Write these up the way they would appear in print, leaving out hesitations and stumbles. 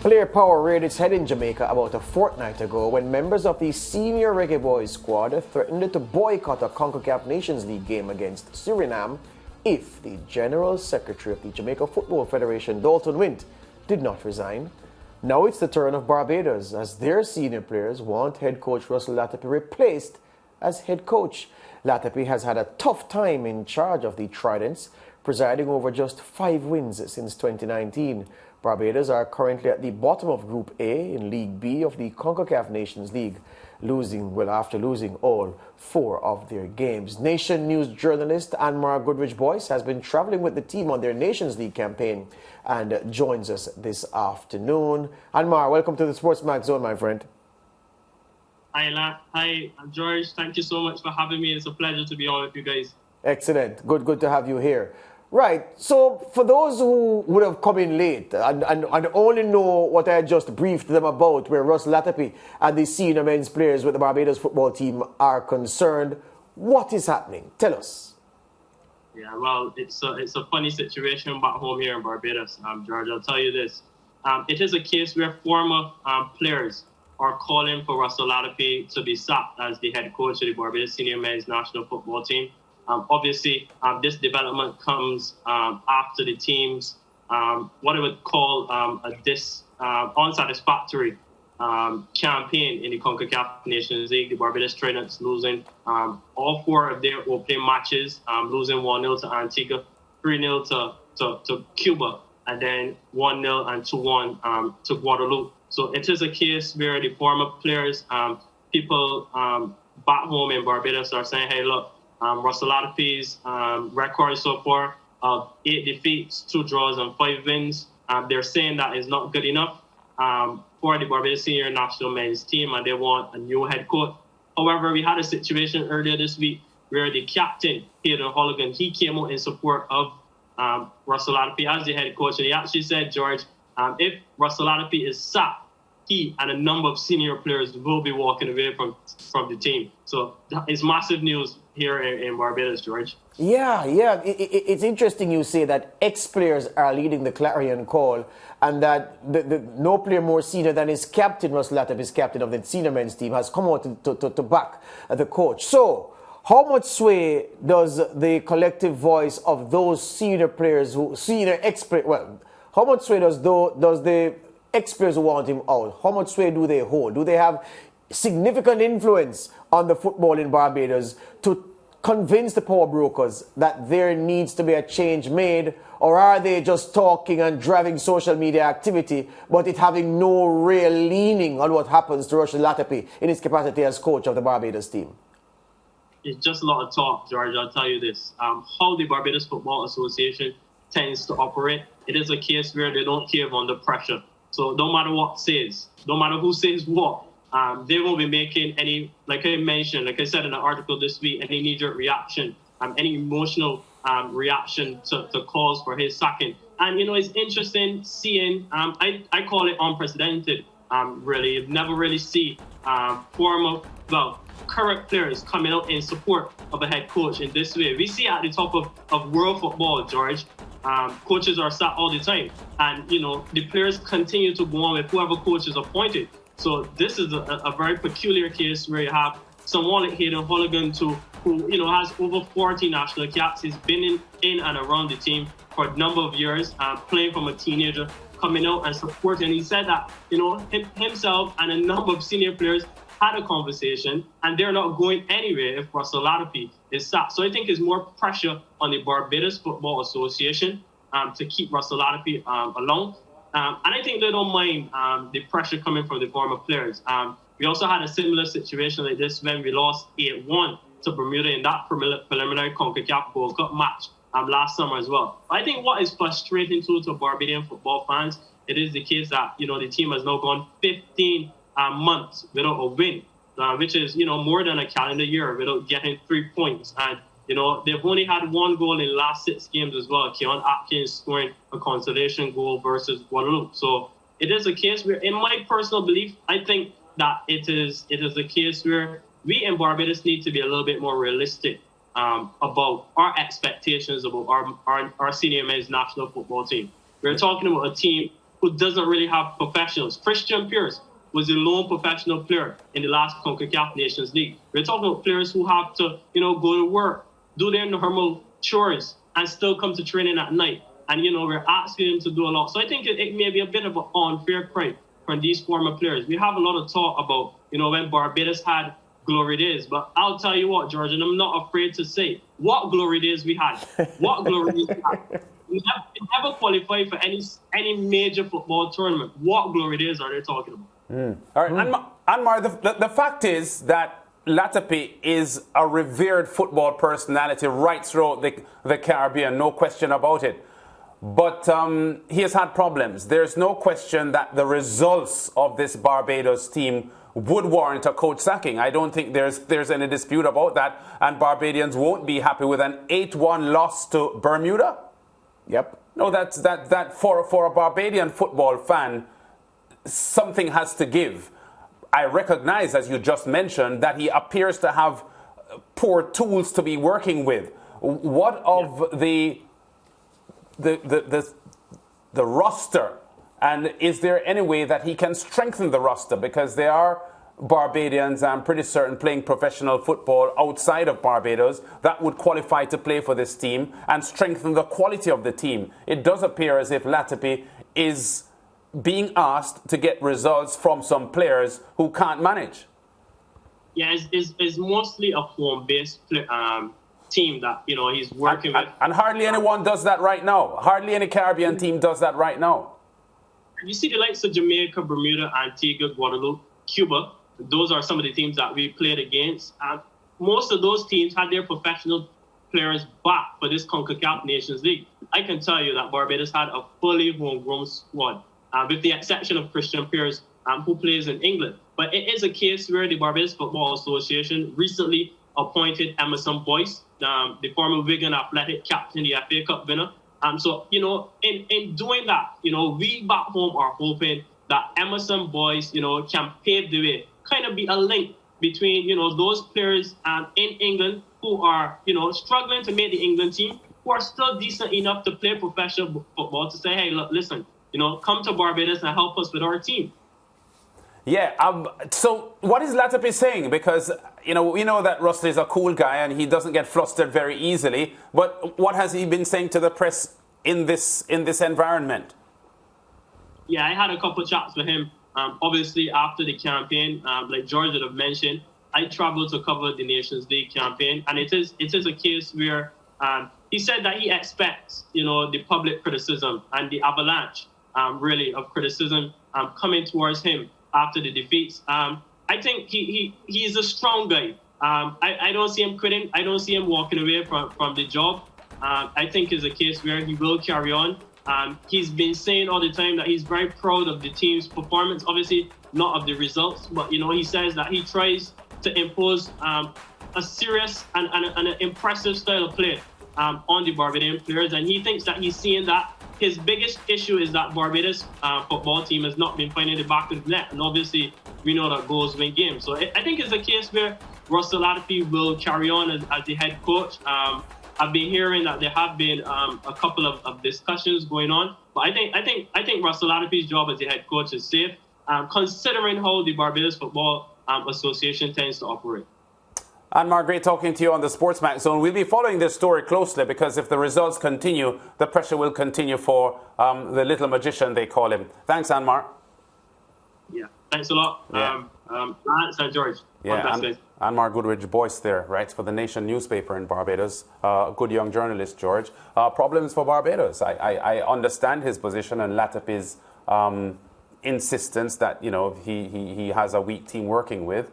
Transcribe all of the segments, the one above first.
Player power reared its head in Jamaica about a fortnight ago when members of the senior Reggae Boys squad threatened to boycott a CONCACAF Nations League game against Suriname if the General Secretary of the Jamaica Football Federation, Dalton Wint, did not resign. Now it's the turn of Barbados as their senior players want head coach Russell Latapy replaced as head coach. Latapy has had a tough time in charge of the Tridents, presiding over just 5 wins since 2019. Barbados are currently at the bottom of Group A in League B of the CONCACAF Nations League, after losing all 4 of their games. Nation News journalist Anmar Goodridge-Boyce has been traveling with the team on their Nations League campaign and joins us this afternoon. Anmar, welcome to the SportsMax Zone, my friend. Hi, George. Thank you so much for having me. It's a pleasure to be on with you guys. Excellent. Good to have you here. Right, so for those who would have come in late and only know what I just briefed them about, where Russ Latapy and the senior men's players with the Barbados football team are concerned, what is happening? Tell us. Yeah, well, it's a funny situation back home here in Barbados, George. I'll tell you this. It is a case where former players are calling for Russell Latapy to be sacked as the head coach of the Barbados senior men's national football team. Obviously, this development comes after the team's what I would call unsatisfactory campaign in the CONCACAF Nations League. The Barbados Tridents losing all 4 of their opening matches, losing 1-0 to Antigua, 3-0 to Cuba, and then 1-0 and 2-1 to Guadeloupe. So it is a case where the former players, people back home in Barbados are saying, hey, look, Russell Latapy's record so far of 8 defeats, 2 draws, and 5 wins. They're saying that is not good enough for the Barbados senior national men's team, and they want a new head coach. However, we had a situation earlier this week where the captain, Hayden Holligan, he came out in support of Russell Latapy as the head coach, and he actually said, George, if Russell Latapy is sacked, he and a number of senior players will be walking away from the team. So it's massive news here in Barbados, George. Yeah. It's interesting you say that ex-players are leading the clarion call and that no player more senior than his captain, Russell Latapy, his captain of the senior men's team, has come out to back the coach. So how much sway does the collective voice of those senior players, how much sway does the ex-players who want him out, how much sway do they hold? Do they have significant influence on the football in Barbados to convince the power brokers that there needs to be a change made, or are they just talking and driving social media activity, but it having no real leaning on what happens to Russell Latapy in his capacity as coach of the Barbados team? It's just a lot of talk, George. I'll tell you this. How the Barbados Football Association tends to operate, it is a case where they don't cave under pressure. So no matter what says, no matter who says what, they won't be making any, like I mentioned, like I said in the article this week, any knee-jerk reaction, any emotional reaction to calls for his sacking. And, it's interesting seeing, I call it unprecedented, really. You've never really seen current players coming out in support of a head coach in this way. We see at the top of world football, George, coaches are sacked all the time. And, the players continue to go on with whoever coach is appointed. So this is a very peculiar case where you have someone like Hayden Holligan who has over 40 national caps. He's been in and around the team for a number of years, playing from a teenager, coming out and supporting. He said that, himself and a number of senior players had a conversation and they're not going anywhere if Russell Latapy is sacked. So I think it's more pressure on the Barbados Football Association to keep Russell Latapy along. And I think they don't mind the pressure coming from the former players. We also had a similar situation like this when we lost 8-1 to Bermuda in that preliminary CONCACAF World Cup match last summer as well. I think what is frustrating to Barbadian football fans, it is the case that, the team has now gone 15 months without a win, which is, more than a calendar year without getting 3 points. And, they've only had 1 goal in the last 6 games as well. Keon Atkins scoring a consolation goal versus Guadeloupe. So it is a case where, in my personal belief, I think that it is a case where we in Barbados need to be a little bit more realistic about our expectations about our senior men's national football team. We're talking about a team who doesn't really have professionals. Christian Pierce was the lone professional player in the last CONCACAF Nations League. We're talking about players who have to, go to work, do their normal chores, and still come to training at night. And, we're asking them to do a lot. So I think it may be a bit of an unfair crime from these former players. We have a lot of talk about, when Barbados had glory days. But I'll tell you what, George, and I'm not afraid to say what glory days we had. What glory days we had. We never qualified for any major football tournament. What glory days are they talking about? All right, Anmar, the fact is that Latapy is a revered football personality right throughout the Caribbean, no question about it. But he has had problems. There's no question that the results of this Barbados team would warrant a coach sacking. I don't think there's any dispute about that. And Barbadians won't be happy with an 8-1 loss to Bermuda. Yep. No, that for a Barbadian football fan, something has to give. I recognize, as you just mentioned, that he appears to have poor tools to be working with. What of the roster? And is there any way that he can strengthen the roster? Because there are Barbadians, I'm pretty certain, playing professional football outside of Barbados that would qualify to play for this team and strengthen the quality of the team. It does appear as if Latapy is being asked to get results from some players who can't manage. Yeah, it's mostly a home-based team that, he's working with. And hardly anyone does that right now. Hardly any Caribbean team does that right now. You see the likes of Jamaica, Bermuda, Antigua, Guadeloupe, Cuba. Those are some of the teams that we played against. Most of those teams had their professional players back for this CONCACAF Nations League. I can tell you that Barbados had a fully homegrown squad, with the exception of Christian Pierce, who plays in England. But it is a case where the Barbados Football Association recently appointed Anmar Boyce, the former Wigan Athletic captain, the FA Cup winner. So, in doing that, we back home are hoping that Anmar Boyce, can pave the way, kind of be a link between, those players in England who are, struggling to make the England team, who are still decent enough to play professional football, to say, hey, look, listen, come to Barbados and help us with our team. Yeah, so what is Latapy saying? Because, we know that Russell is a cool guy and he doesn't get flustered very easily. But what has he been saying to the press in this environment? Yeah, I had a couple of chats with him. Obviously, after the campaign, like George would have mentioned, I traveled to cover the Nations League campaign. And it is a case where he said that he expects, the public criticism and the avalanche, really, of criticism coming towards him after the defeats. I think he's a strong guy. I don't see him quitting. I don't see him walking away from the job. I think it's a case where he will carry on. He's been saying all the time that he's very proud of the team's performance, obviously not of the results, but he says that he tries to impose a serious and an impressive style of play on the Barbadian players, and he thinks that he's seeing that. His biggest issue is that Barbados football team has not been finding the back of the net, and obviously we know that goals win games. So I think it's a case where Russell Latapy will carry on as the head coach. I've been hearing that there have been a couple of discussions going on, but I think Russell Latapy's job as the head coach is safe, considering how the Barbados Football Association tends to operate. Anmar, great talking to you on the SportsMax Zone. We'll be following this story closely because if the results continue, the pressure will continue for the little magician, they call him. Thanks, Anmar. Yeah, thanks a lot. Yeah. Lance and George. Yeah, Anmar Goodridge-Boyce there, writes for the Nation newspaper in Barbados. Good young journalist, George. Problems for Barbados. I understand his position and Latapy's insistence that, he has a weak team working with.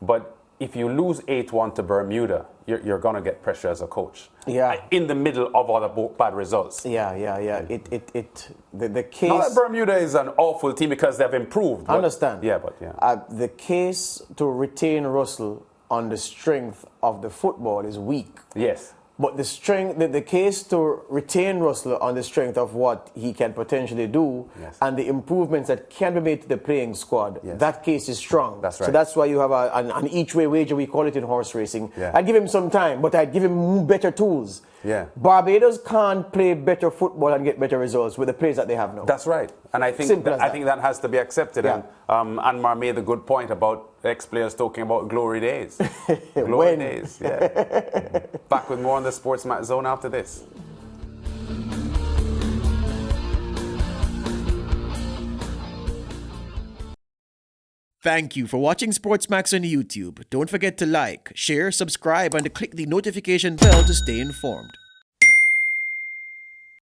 But if you lose 8-1 to Bermuda, you're going to get pressure as a coach. Yeah. In the middle of all the bad results. Yeah. The case. Not that Bermuda is an awful team because they've improved. I understand. Yeah, but yeah. The case to retain Russell on the strength of the football is weak. Yes. But the strength, the case to retain Russell on the strength of what he can potentially do and the improvements that can be made to the playing squad, that case is strong. That's right. So that's why you have an each-way wager, we call it in horse racing. I'd give him some time, but I'd give him better tools. Barbados can't play better football and get better results with the players that they have now. That's right. And I think that has to be accepted. And Anmar made a good point about ex-players talking about glory days. Glory days, Back with more on the SportsMax Zone after this. Thank you for watching SportsMax on YouTube. Don't forget to like, share, subscribe, and to click the notification bell to stay informed.